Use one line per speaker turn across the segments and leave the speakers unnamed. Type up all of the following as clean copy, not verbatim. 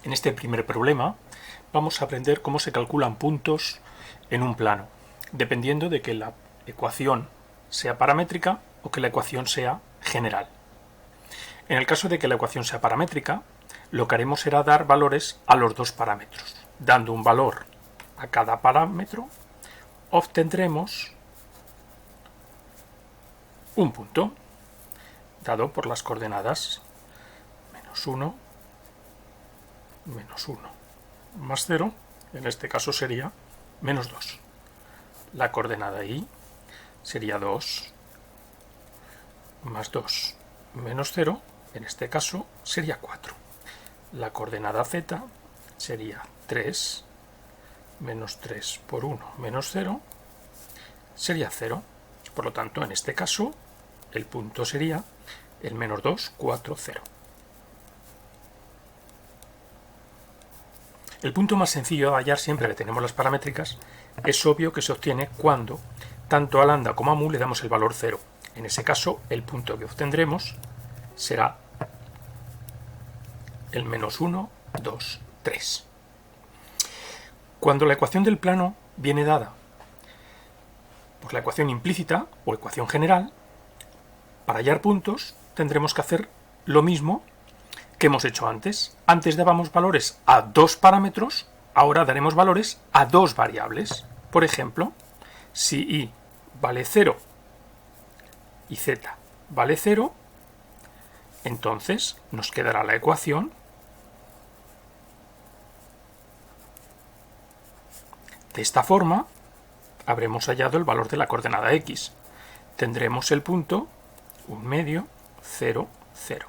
En este primer problema vamos a aprender cómo se calculan puntos en un plano, dependiendo de que la ecuación sea paramétrica o que la ecuación sea general. En el caso de que la ecuación sea paramétrica, lo que haremos será dar valores a los dos parámetros. Dando un valor a cada parámetro, obtendremos un punto, dado por las coordenadas -1, -1, más 0, en este caso sería -2. La coordenada y sería 2, más 2, menos 0, en este caso sería 4. La coordenada z sería 3, menos 3 por 1, menos 0, sería 0. Por lo tanto, en este caso, el punto sería el -2, 4, 0. El punto más sencillo de hallar siempre que tenemos las paramétricas es obvio que se obtiene cuando tanto a lambda como a mu le damos el valor 0. En ese caso, el punto que obtendremos será el -1, 2, 3. Cuando la ecuación del plano viene dada por la ecuación implícita o ecuación general, para hallar puntos tendremos que hacer lo mismo que hemos hecho antes. Antes dábamos valores a dos parámetros, ahora daremos valores a dos variables. Por ejemplo, si y vale 0 y z vale 0, entonces nos quedará la ecuación de esta forma. Habremos hallado el valor de la coordenada x. Tendremos el punto 1 medio, 0, 0.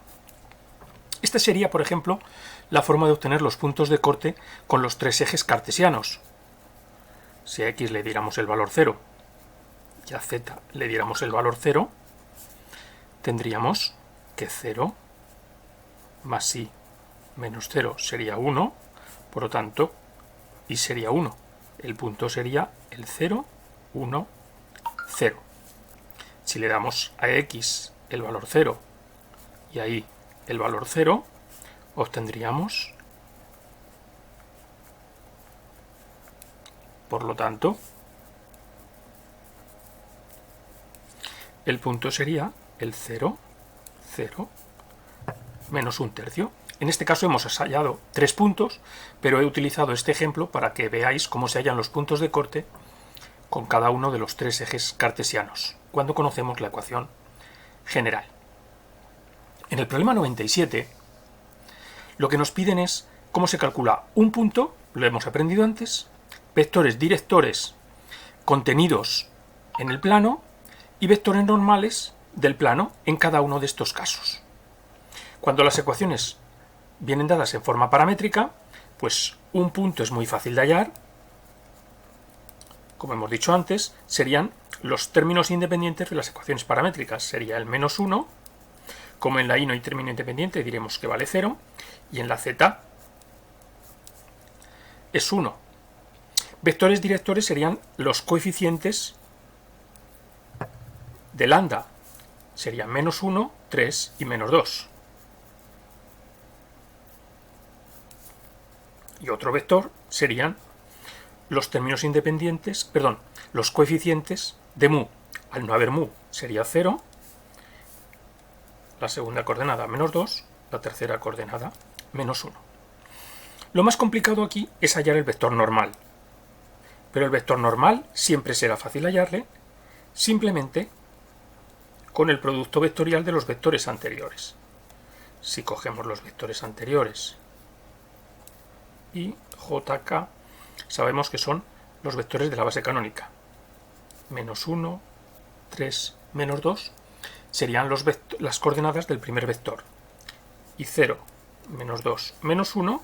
Esta sería, por ejemplo, la forma de obtener los puntos de corte con los tres ejes cartesianos. Si a x le diéramos el valor 0 y a z le diéramos el valor 0, tendríamos que 0 más y menos 0 sería 1, por lo tanto, y sería 1. El punto sería el 0, 1, 0. Si le damos a x el valor 0 y ahí el valor 0, obtendríamos, por lo tanto, el punto sería el 0, 0, menos 1/3. En este caso hemos hallado 3 puntos, pero he utilizado este ejemplo para que veáis cómo se hallan los puntos de corte con cada uno de los tres ejes cartesianos, cuando conocemos la ecuación general. En el problema 97, lo que nos piden es cómo se calcula un punto, lo hemos aprendido antes, vectores directores contenidos en el plano y vectores normales del plano en cada uno de estos casos. Cuando las ecuaciones vienen dadas en forma paramétrica, pues un punto es muy fácil de hallar. Como hemos dicho antes, serían los términos independientes de las ecuaciones paramétricas. Sería el -1, como en la y no hay término independiente, diremos que vale 0, y en la z es 1. Vectores directores serían los coeficientes de lambda. Serían -1, 3 y -2. Y otro vector serían los términos independientes, los coeficientes de mu. Al no haber mu sería 0, la segunda coordenada -2, la tercera coordenada -1. Lo más complicado aquí es hallar el vector normal, pero el vector normal siempre será fácil hallarle simplemente con el producto vectorial de los vectores anteriores. Si cogemos los vectores anteriores y jk, sabemos que son los vectores de la base canónica. -1, 3, -2 serían las coordenadas del primer vector. Y 0, -2, -1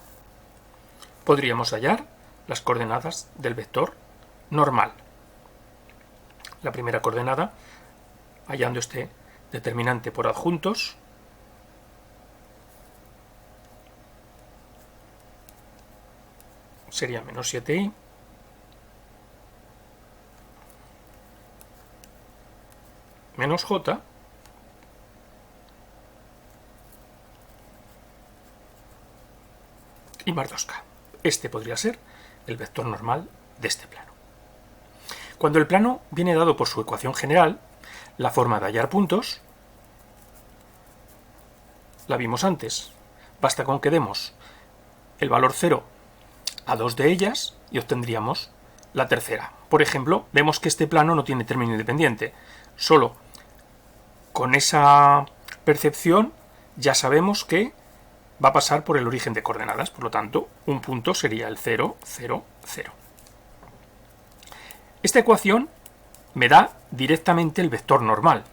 podríamos hallar las coordenadas del vector normal. La primera coordenada, hallando este determinante por adjuntos, sería -7i, menos j, y más 2k. Este podría ser el vector normal de este plano. Cuando el plano viene dado por su ecuación general, la forma de hallar puntos la vimos antes. Basta con que demos el valor 0 a dos de ellas y obtendríamos la tercera. Por ejemplo, vemos que este plano no tiene término independiente. Solo con esa percepción ya sabemos que va a pasar por el origen de coordenadas. Por lo tanto, un punto sería el 0, 0, 0. Esta ecuación me da directamente el vector normal.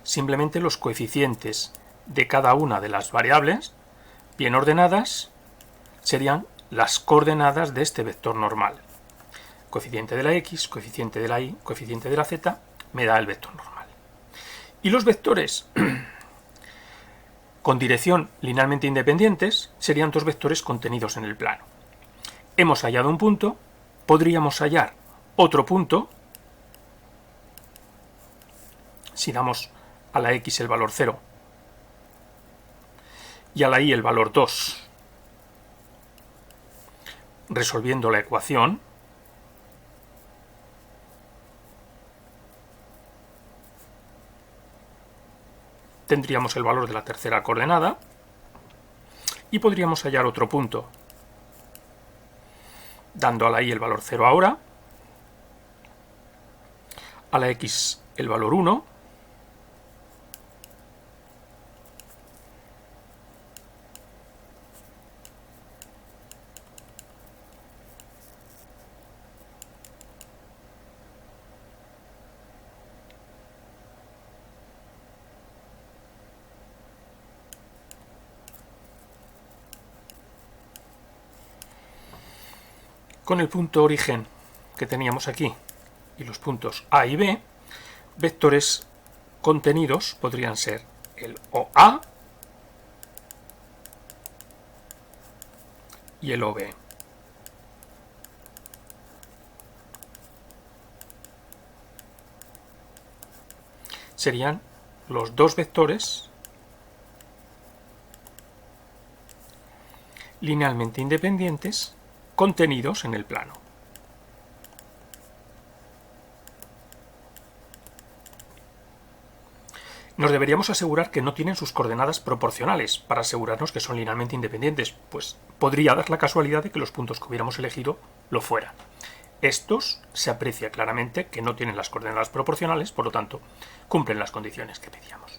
Simplemente los coeficientes de cada una de las variables bien ordenadas serían las coordenadas de este vector normal. Coeficiente de la x, coeficiente de la y, coeficiente de la z, me da el vector normal. Y los vectores con dirección linealmente independientes serían dos vectores contenidos en el plano. Hemos hallado un punto, podríamos hallar otro punto. Si damos a la x el valor 0 y a la y el valor 2, resolviendo la ecuación, tendríamos el valor de la tercera coordenada y podríamos hallar otro punto. Dando a la y el valor 0 ahora, a la x el valor 1, con el punto origen que teníamos aquí y los puntos A y B, vectores contenidos podrían ser el OA y el OB. Serían los dos vectores linealmente independientes contenidos en el plano. Nos deberíamos asegurar que no tienen sus coordenadas proporcionales para asegurarnos que son linealmente independientes, pues podría dar la casualidad de que los puntos que hubiéramos elegido lo fueran. Estos se aprecia claramente que no tienen las coordenadas proporcionales, por lo tanto, cumplen las condiciones que pedíamos.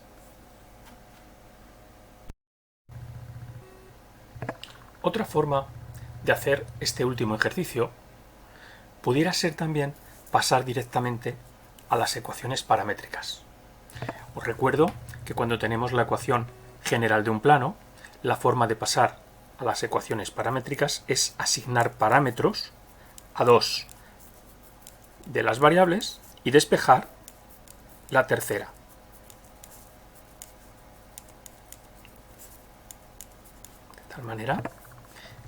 Otra forma de hacer este último ejercicio pudiera ser también pasar directamente a las ecuaciones paramétricas. Os recuerdo que cuando tenemos la ecuación general de un plano, la forma de pasar a las ecuaciones paramétricas es asignar parámetros a dos de las variables y despejar la tercera. De tal manera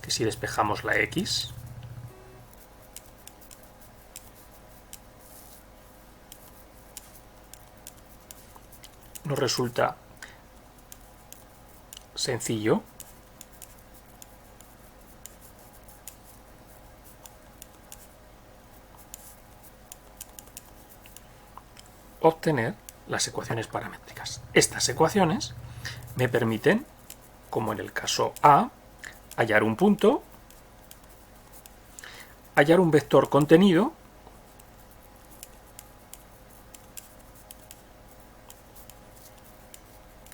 que si despejamos la x, nos resulta sencillo obtener las ecuaciones paramétricas. Estas ecuaciones me permiten, como en el caso A, hallar un punto, hallar un vector contenido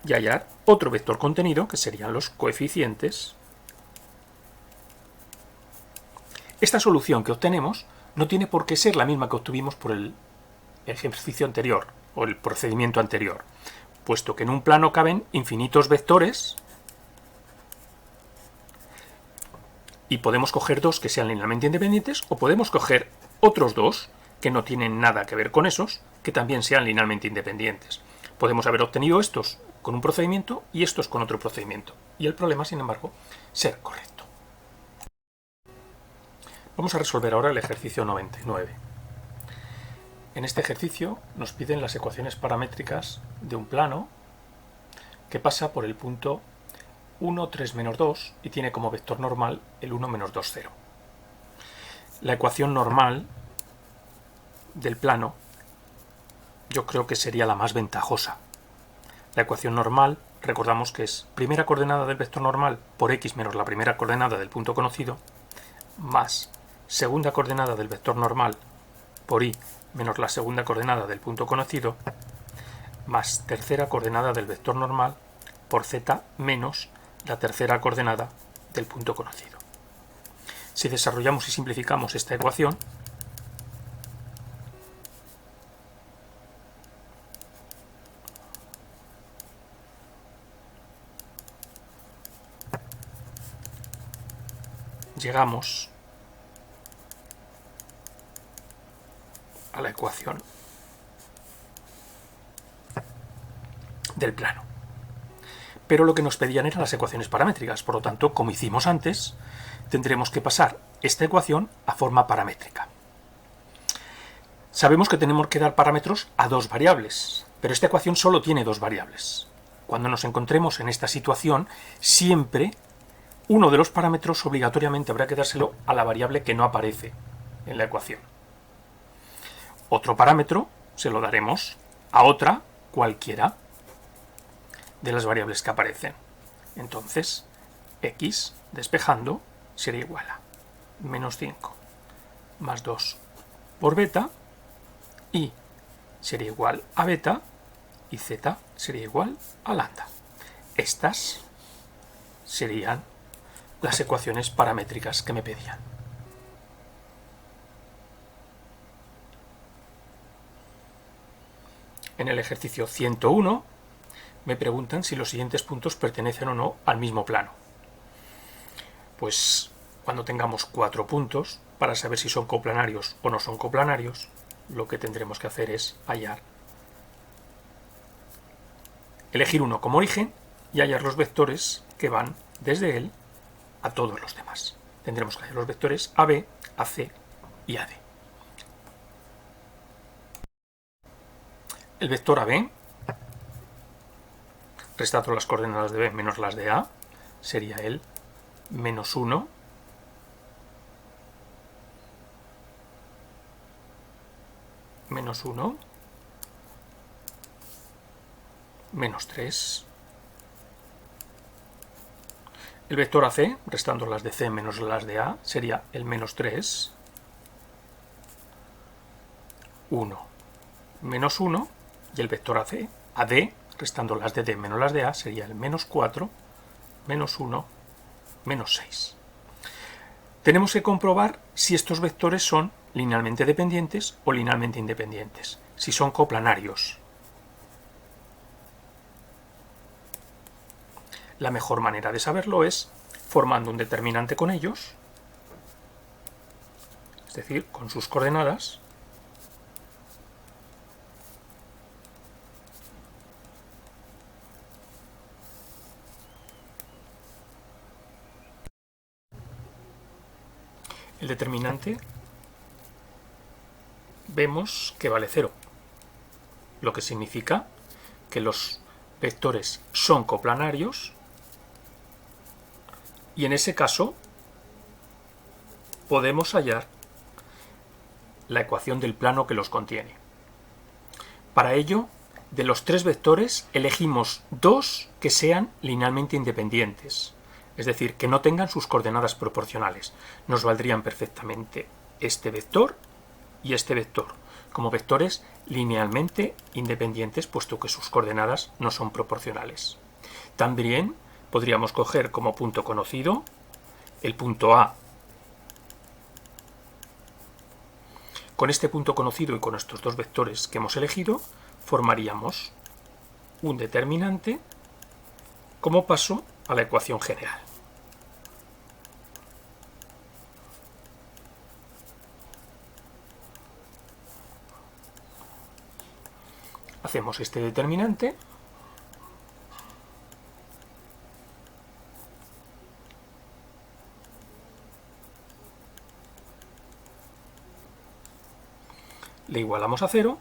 y hallar otro vector contenido, que serían los coeficientes. Esta solución que obtenemos no tiene por qué ser la misma que obtuvimos por el ejercicio anterior o el procedimiento anterior, puesto que en un plano caben infinitos vectores y podemos coger dos que sean linealmente independientes o podemos coger otros dos que no tienen nada que ver con esos que también sean linealmente independientes. Podemos haber obtenido estos con un procedimiento y estos con otro procedimiento, y el problema, sin embargo, ser correcto. Vamos a resolver ahora el ejercicio 99. En este ejercicio nos piden las ecuaciones paramétricas de un plano que pasa por el punto 1, 3, menos 2 y tiene como vector normal el 1, menos 2, 0. La ecuación normal del plano yo creo que sería la más ventajosa. La ecuación normal, recordamos que es primera coordenada del vector normal por x menos la primera coordenada del punto conocido, más segunda coordenada del vector normal por y menos la segunda coordenada del punto conocido, más tercera coordenada del vector normal por z menos la tercera coordenada del punto conocido. Si desarrollamos y simplificamos esta ecuación, llegamos a la ecuación del plano. Pero lo que nos pedían eran las ecuaciones paramétricas, por lo tanto, como hicimos antes, tendremos que pasar esta ecuación a forma paramétrica. Sabemos que tenemos que dar parámetros a dos variables, pero esta ecuación solo tiene dos variables. Cuando nos encontremos en esta situación, siempre uno de los parámetros obligatoriamente habrá que dárselo a la variable que no aparece en la ecuación. Otro parámetro se lo daremos a otra cualquiera de las variables que aparecen. Entonces, x despejando sería igual a menos 5 más 2 por beta, y sería igual a beta, y z sería igual a lambda. Estas serían las ecuaciones paramétricas que me pedían. En el ejercicio 101 me preguntan si los siguientes puntos pertenecen o no al mismo plano. Pues cuando tengamos 4 puntos, para saber si son coplanarios o no son coplanarios, lo que tendremos que hacer es elegir uno como origen y hallar los vectores que van desde él a todos los demás. Tendremos que hallar los vectores AB, AC y AD. El vector AB, restando las coordenadas de B menos las de A, sería el menos 1, menos 1, menos 3. El vector AC, restando las de C menos las de A, sería el menos 3, 1, menos 1, y el vector AC, AD, restando las de D menos las de A, sería el menos 4, menos 1, menos 6. Tenemos que comprobar si estos vectores son linealmente dependientes o linealmente independientes, si son coplanarios. La mejor manera de saberlo es formando un determinante con ellos, es decir, con sus coordenadas, el determinante vemos que vale 0, lo que significa que los vectores son coplanarios, y en ese caso podemos hallar la ecuación del plano que los contiene. Para ello, de los 3 vectores elegimos 2 que sean linealmente independientes, es decir, que no tengan sus coordenadas proporcionales. Nos valdrían perfectamente este vector y este vector como vectores linealmente independientes, puesto que sus coordenadas no son proporcionales. También podríamos coger como punto conocido el punto A. Con este punto conocido y con estos dos vectores que hemos elegido, formaríamos un determinante como paso a la ecuación general. Hacemos este determinante le igualamos a 0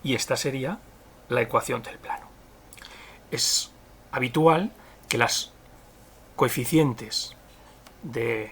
y esta sería la ecuación del plano. Es habitual que las coeficientes de